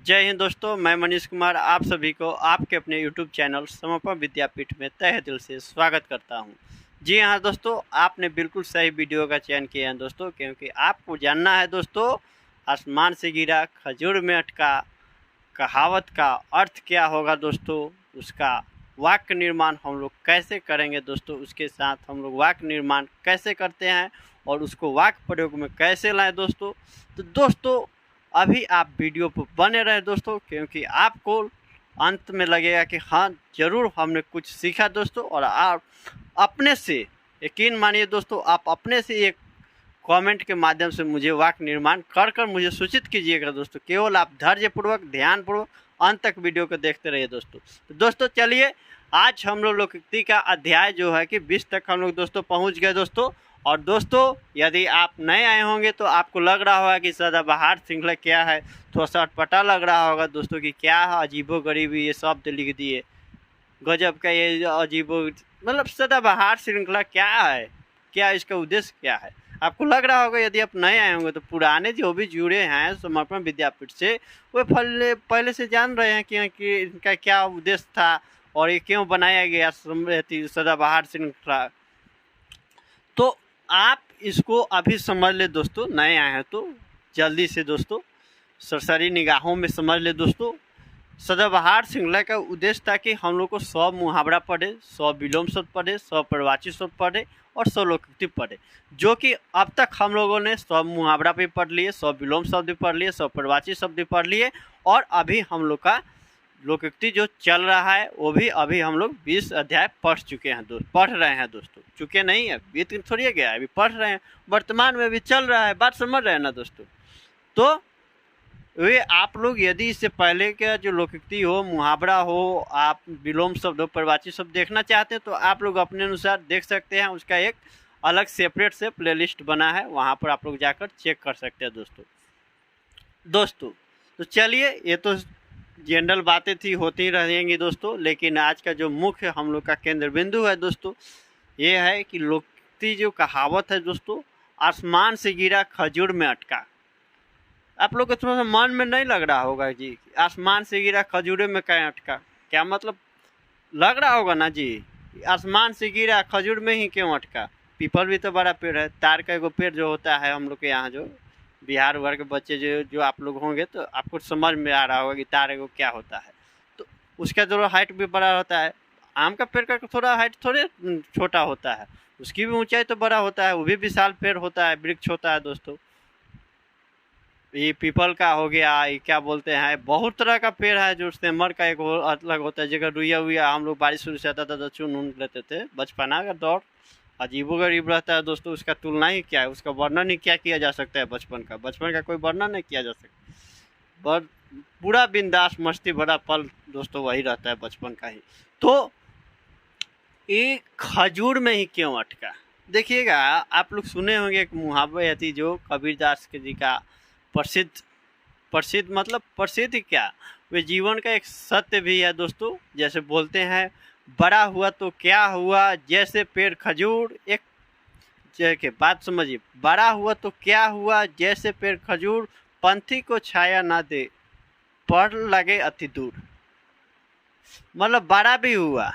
जय हिंद दोस्तों, मैं मनीष कुमार आप सभी को आपके अपने यूट्यूब चैनल समर्पण विद्यापीठ में तहे दिल से स्वागत करता हूं। जी हाँ दोस्तों, आपने बिल्कुल सही वीडियो का चयन किया है दोस्तों, क्योंकि आपको जानना है दोस्तों, आसमान से गिरा खजूर में अटका कहावत का अर्थ क्या होगा दोस्तों। उसका वाक्य निर्माण हम लोग कैसे करेंगे दोस्तों, उसके साथ हम लोग वाक्य निर्माण कैसे करते हैं और उसको वाक्य प्रयोग में कैसे लाएं दोस्तों। तो दोस्तों अभी आप वीडियो पर बने रहे दोस्तों, क्योंकि आपको अंत में लगेगा कि हाँ ज़रूर हमने कुछ सीखा दोस्तों। और आप अपने से यकीन मानिए दोस्तों, आप अपने से एक कमेंट के माध्यम से मुझे वाक्य निर्माण कर मुझे सूचित कीजिएगा दोस्तों। केवल आप धैर्यपूर्वक ध्यानपूर्वक अंत तक वीडियो को देखते रहिए दोस्तों। तो दोस्तों चलिए, आज हम लोग लोकोक्ति का अध्याय जो है कि 20 तक हम लोग दोस्तों पहुंच गए दोस्तों। और दोस्तों यदि आप नए आए होंगे तो आपको लग रहा होगा कि सदाबहार श्रृंखला क्या है, थोड़ा सा अटपटा लग रहा होगा दोस्तों कि क्या है अजीबो गरीबी ये शब्द लिख दिए, गजब का ये अजीबो, मतलब सदाबहार श्रृंखला क्या है, क्या इसका उद्देश्य क्या है। आपको लग रहा होगा यदि आप नए आए होंगे तो पुराने जो भी जुड़े हैं समर्पण विद्यापीठ से वो पहले से जान रहे हैं कि इनका क्या उद्देश्य था और ये क्यों बनाया गया सदाबहार श्रृंखला। तो आप इसको अभी समझ ले दोस्तों, नए आए हैं तो जल्दी से दोस्तों सरसरी निगाहों में समझ ले दोस्तों। सदाबहार श्रृंखला का उद्देश्य था कि हम लोग को 100 मुहावरा पढ़े, 100 विलोम शब्द पढ़े, 100 प्रवाची शब्द पढ़े और 100 लोकोक्ति पढ़े, जो कि अब तक हम लोगों ने 100 मुहावरा भी पढ़ लिए, 100 विलोम शब्द भी पढ़ लिए, 100 प्रवाची शब्द भी पढ़ लिए। और अभी हम लोग का लोकोक्ति जो चल रहा है वो भी अभी हम लोग 20 अध्याय पढ़ चुके हैं दोस्त, पढ़ रहे हैं दोस्तों। चुके नहीं है, बीत थोड़ी गया है, अभी पढ़ रहे हैं, वर्तमान में भी चल रहा है। बात समझ रहे हैं ना दोस्तों। तो वे आप लोग यदि इससे पहले का जो लोकोक्ति हो, मुहावरा हो, आप विलोम शब्द हो, प्रवाची शब्द देखना चाहते हैं तो आप लोग अपने अनुसार देख सकते हैं। उसका एक अलग सेपरेट से प्लेलिस्ट बना है, वहाँ पर आप लोग जाकर चेक कर सकते हैं दोस्तों। तो चलिए, ये तो जनरल बातें थी, होती रहेंगी दोस्तों, लेकिन आज का जो मुख्य हम लोग का केंद्र बिंदु है दोस्तों, ये है कि लोकोक्ति जो कहावत है दोस्तों, आसमान से गिरा खजूर में अटका। आप लोग को थोड़ा सा मन में नहीं लग रहा होगा जी, आसमान से गिरा खजूरे में क्या अटका, क्या मतलब लग रहा होगा ना जी, आसमान से गिरा खजूर में ही क्यों अटका। पीपल भी तो बड़ा पेड़ है, तार का एगो पेड़ जो होता है हम लोग के यहाँ, जो बिहार वर्ग के बच्चे जो आप लोग होंगे तो आपको समझ में आ रहा होगा कि तार एगो क्या होता है। तो उसका जो हाइट भी बड़ा होता है, आम का पेड़ का थोड़ा हाइट थोड़े छोटा होता है, उसकी भी ऊंचाई तो बड़ा होता है, वो भी विशाल पेड़ होता है, वृक्ष होता है दोस्तों। ये पीपल का हो गया, ये क्या बोलते हैं, बहुत तरह का पेड़ है। जो सेमर का एक अलग होता है, जगह रुइया हुआ हम लोग बारिश शुरू से आता था तो चुन उन लेते थे, बचपना का दौर अजीबो गरीब रहता है दोस्तों। उसका तुलना ही क्या है, उसका वर्णन ही क्या किया जा सकता है। बचपन का कोई वर्णन नहीं किया जा सकता। पर पूरा बिंदास मस्ती भरा पल दोस्तों वही रहता है बचपन का ही। तो ये खजूर में ही क्यों अटका, देखिएगा आप लोग सुने होंगे एक मुहावरा थी जो कबीरदास के जी का प्रसिद्ध मतलब प्रसिद्ध क्या, वे जीवन का एक सत्य भी है दोस्तों। जैसे बोलते हैं, बड़ा हुआ तो क्या हुआ जैसे पेड़ खजूर, एक के बात समझिए, बड़ा हुआ तो क्या हुआ जैसे पेड़ खजूर, पंथी को छाया ना दे पड़ लगे अति दूर। मतलब बड़ा भी हुआ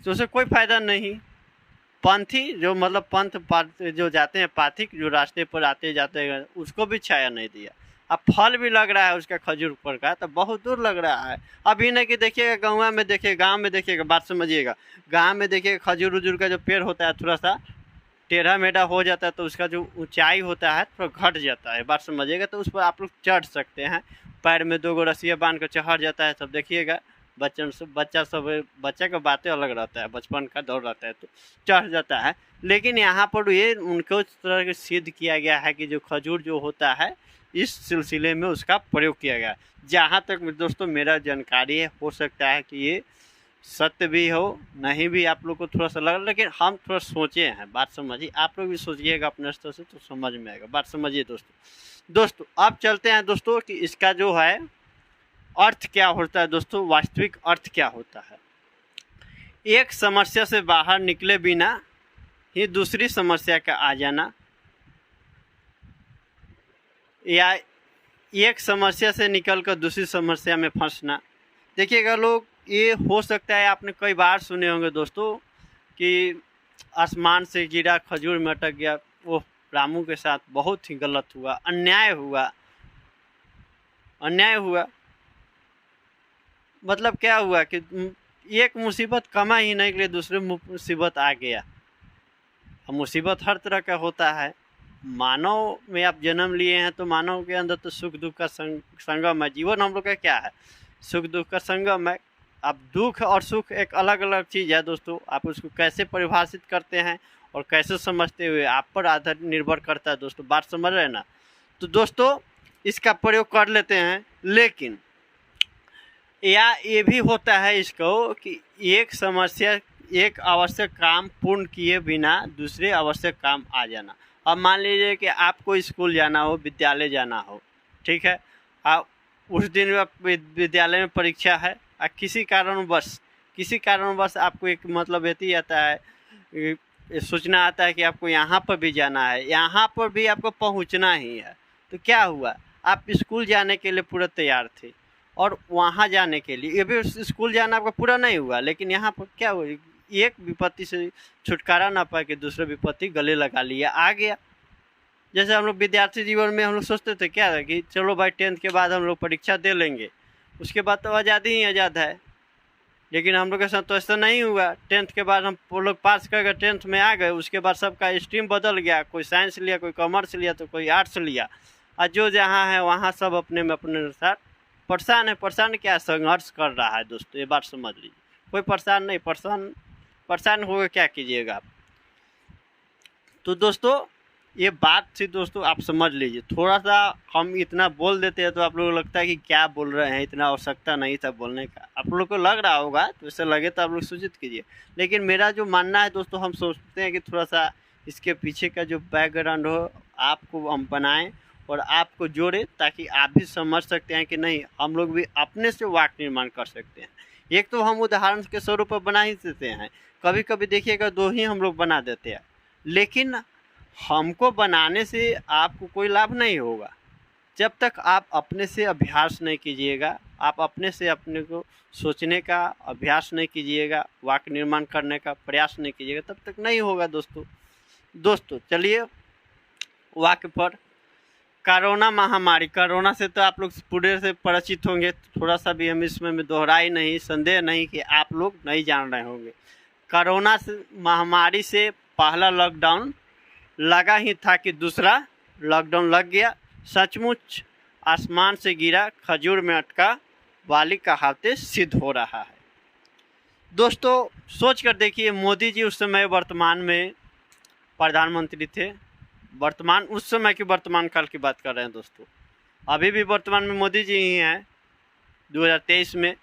तो उसे कोई फायदा नहीं। पंथी जो मतलब पंथ जो जाते हैं, पाथिक जो रास्ते पर आते जाते हैं, उसको भी छाया नहीं दिया। अब फल भी लग रहा है उसका खजूर पर का, तो बहुत दूर लग रहा है। अभी नहीं कि देखिएगा गाँव में देखिए, गाँव में देखिएगा, बात समझिएगा, गाँव में देखिएगा खजूर उजूर का जो पेड़ होता है थोड़ा सा टेढ़ा मेढ़ा हो जाता है, तो उसका जो ऊंचाई होता है थोड़ा घट जाता है, बात समझिएगा। तो उस पर आप लोग चढ़ सकते हैं, पैर में 2 रस्सियाँ बांध कर चढ़ जाता है सब, देखिएगा बच्चा का बातें अलग रहता है, बचपन का दौर रहता है तो चढ़ जाता है। लेकिन यहाँ पर ये उनको इस तरह से सिद्ध किया गया है कि जो खजूर जो होता है इस सिलसिले में उसका प्रयोग किया गया। जहाँ तक दोस्तों मेरा जानकारी है, हो सकता है कि ये सत्य भी हो, नहीं भी आप लोग को थोड़ा सा लगा, लेकिन हम थोड़ा सोचे हैं, बात समझिए। आप लोग भी सोचिएगा अपने स्तर से तो समझ में आएगा, बात समझिए दोस्तों। अब चलते हैं दोस्तों कि इसका जो है अर्थ क्या होता है दोस्तों, वास्तविक अर्थ क्या होता है। एक समस्या से बाहर निकले बिना ही दूसरी समस्या का आ जाना, या एक समस्या से निकलकर दूसरी समस्या में फंसना। देखिएगा लोग, ये हो सकता है आपने कई बार सुने होंगे दोस्तों कि आसमान से गिरा खजूर में अटक गया। वो रामू के साथ बहुत ही गलत हुआ, अन्याय हुआ। अन्याय हुआ मतलब क्या हुआ कि एक मुसीबत कमा ही नहीं के लिए दूसरे मुसीबत आ गया। अब मुसीबत हर तरह का होता है। मानव में आप जन्म लिए हैं तो मानव के अंदर तो सुख दुख का संगम है। जीवन हम लोग का क्या है? सुख दुख का संगम है। अब दुख और सुख एक अलग अलग चीज़ है दोस्तों। आप उसको कैसे परिभाषित करते हैं और कैसे समझते हुए आप पर आधार निर्भर करता है दोस्तों। बात समझ रहे हैं ना? तो दोस्तों इसका प्रयोग कर लेते हैं, लेकिन या ये भी होता है इसको कि एक समस्या, एक आवश्यक काम पूर्ण किए बिना दूसरे आवश्यक काम आ जाना। अब मान लीजिए कि आपको स्कूल जाना हो, विद्यालय जाना हो, ठीक है। आप उस दिन विद्यालय में परीक्षा है और किसी कारणवश आपको एक मतलब यही आता है, सूचना आता है कि आपको यहाँ पर भी जाना है, यहाँ पर भी आपको पहुँचना ही है। तो क्या हुआ, आप स्कूल जाने के लिए पूरा तैयार थे और वहाँ जाने के लिए ये भी स्कूल जाना आपका पूरा नहीं हुआ, लेकिन यहाँ पर क्या हुआ, एक विपत्ति से छुटकारा ना पाए कि दूसरा विपत्ति गले लगा लिया, आ गया। जैसे हम लोग विद्यार्थी जीवन में हम लोग सोचते थे क्या है कि चलो भाई 10th के बाद हम लोग परीक्षा दे लेंगे, उसके बाद तो आज़ादी ही आज़ाद है। लेकिन हम लोग के साथ तो ऐसा नहीं हुआ। 10th के बाद हम लोग पास कर गए, 10th में आ गए, उसके बाद सबका स्ट्रीम बदल गया। कोई साइंस लिया, कोई कॉमर्स लिया, तो कोई आर्ट्स लिया, और जो जहाँ है वहाँ सब अपने में अपने अनुसार परेशान है। परेशान क्या, संघर्ष कर रहा है दोस्तों, ये बात समझ लीजिए। कोई परेशान नहीं, परेशान होकर क्या कीजिएगा आप। तो दोस्तों ये बात थी दोस्तों, आप समझ लीजिए। थोड़ा सा हम इतना बोल देते हैं तो आप लोगों को लगता है कि क्या बोल रहे हैं, इतना आवश्यकता नहीं था बोलने का। आप लोग को लग रहा होगा, तो ऐसा लगे तो आप लोग सूचित कीजिए। लेकिन मेरा जो मानना है दोस्तों, हम सोचते हैं कि थोड़ा सा इसके पीछे का जो बैकग्राउंड हो आपको हम बनाएं और आपको जोड़े, ताकि आप भी समझ सकते हैं कि नहीं, हम लोग भी अपने से वाक्य निर्माण कर सकते हैं। एक तो हम उदाहरण के स्वरूप पर बना ही देते हैं, कभी कभी देखिएगा 2 ही हम लोग बना देते हैं, लेकिन हमको बनाने से आपको कोई लाभ नहीं होगा जब तक आप अपने से अभ्यास नहीं कीजिएगा। आप अपने से अपने को सोचने का अभ्यास नहीं कीजिएगा, वाक्य निर्माण करने का प्रयास नहीं कीजिएगा, तब तक नहीं होगा दोस्तों चलिए वाक्य पर। कोरोना महामारी, कोरोना से तो आप लोग पूरे से परिचित होंगे, थोड़ा सा भी हम इसमें दोहराई नहीं, संदेह नहीं कि आप लोग नहीं जान रहे होंगे। कोरोना से महामारी से पहला लॉकडाउन लगा ही था कि दूसरा लॉकडाउन लग गया। सचमुच आसमान से गिरा खजूर में अटका वाली कहावतें सिद्ध हो रहा है। दोस्तों सोच कर देखिए, मोदी जी उस समय वर्तमान में प्रधानमंत्री थे। वर्तमान उस समय की वर्तमान काल की बात कर रहे हैं दोस्तों। अभी भी वर्तमान में मोदी जी ही हैं। 2023 में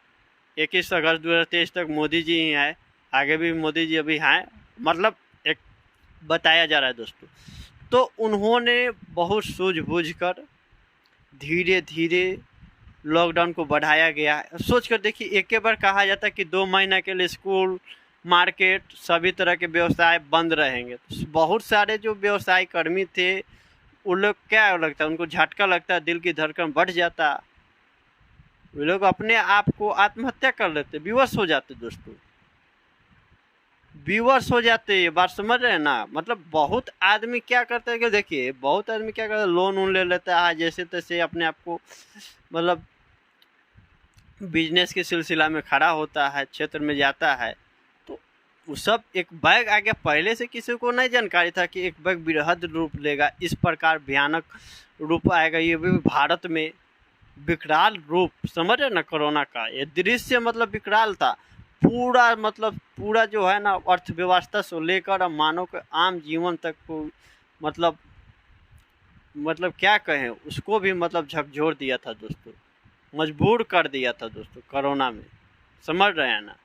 21 अगस्त 2023 तक मोदी जी ही हैं, आगे भी मोदी जी अभी हैं, मतलब एक बताया जा रहा है दोस्तों। तो उन्होंने बहुत सूझबूझ कर धीरे धीरे लॉकडाउन को बढ़ाया गया। सोच कर देखिए, एक बार कहा जाता है कि 2 महीने के लिए स्कूल, मार्केट, सभी तरह के व्यवसाय बंद रहेंगे। तो बहुत सारे जो व्यवसाय कर्मी थे, उन लोग क्या लगता है, उनको झटका लगता है, दिल की धड़कन बढ़ जाता, वे लोग अपने आप को आत्महत्या कर लेते, विवश हो जाते दोस्तों, विवश हो जाते। ये बात समझ रहे हैं ना? मतलब बहुत आदमी क्या करता है कि देखिए, बहुत आदमी क्या करता है, लोन ले लेता है, जैसे तैसे अपने आप को मतलब बिजनेस के सिलसिला में खड़ा होता है, क्षेत्र में जाता है। तो वो सब एक बैग आ गया। पहले से किसी को नहीं जानकारी था कि एक बैग बृहद रूप लेगा, इस प्रकार भयानक रूप आएगा। ये भी भारत में विकराल रूप, समझ रहे ना, कोरोना का ये दृश्य मतलब विकराल था। पूरा जो है ना, अर्थव्यवस्था से लेकर मानव के आम जीवन तक को मतलब क्या कहें, उसको भी मतलब झकझोर दिया था दोस्तों, मजबूर कर दिया था दोस्तों कोरोना में। समझ रहे हैं ना?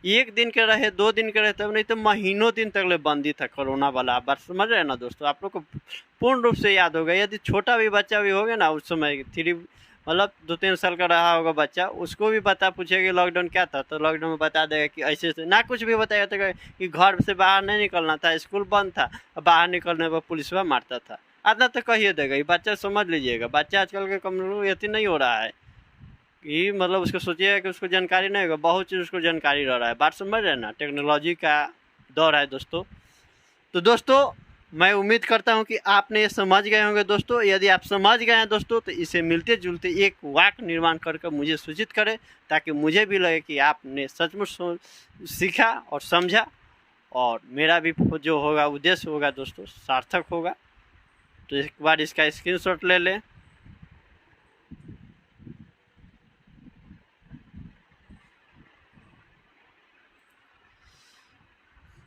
1 दिन के रहे, 2 दिन के रहे, तब नहीं तो महीनों दिन तक ले बंदी था कोरोना वाला। बात समझ रहे हैं ना दोस्तों? आप लोग को पूर्ण रूप से याद होगा। यदि छोटा भी बच्चा भी होगा ना, उस समय 2-3 साल का रहा होगा बच्चा, उसको भी पूछेगा कि लॉकडाउन क्या था, तो लॉकडाउन में बता देगा कि ऐसे से ना, कुछ भी बताएगा तो कि घर से बाहर नहीं निकलना था, स्कूल बंद था, बाहर निकलने पर पुलिसवा मारता था। आधा तो कह ही देगा, ये बच्चा समझ लीजिएगा। बच्चा आजकल के कम्युनिटी नहीं हो रहा है कि मतलब उसको सोचिएगा कि उसको जानकारी नहीं होगा, बहुत चीज़ उसको जानकारी रह रहा है। बात समझ रहे हैं ना, टेक्नोलॉजी का दौर है दोस्तों। तो दोस्तों मैं उम्मीद करता हूं कि आपने ये समझ गए होंगे दोस्तों। यदि आप समझ गए हैं दोस्तों तो इसे मिलते जुलते एक वाक्य निर्माण करके मुझे सूचित करें, ताकि मुझे भी लगे कि आपने सचमुच सीखा और समझा, और मेरा भी जो होगा उद्देश्य होगा दोस्तों सार्थक होगा। तो एक बार इसका स्क्रीनशॉट ले लें।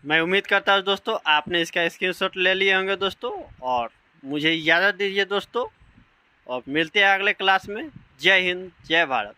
मैं उम्मीद करता हूँ दोस्तों आपने इसका स्क्रीनशॉट ले लिए होंगे दोस्तों, और मुझे इजाज़त दीजिए दोस्तों, और मिलते हैं अगले क्लास में। जय हिंद, जय भारत।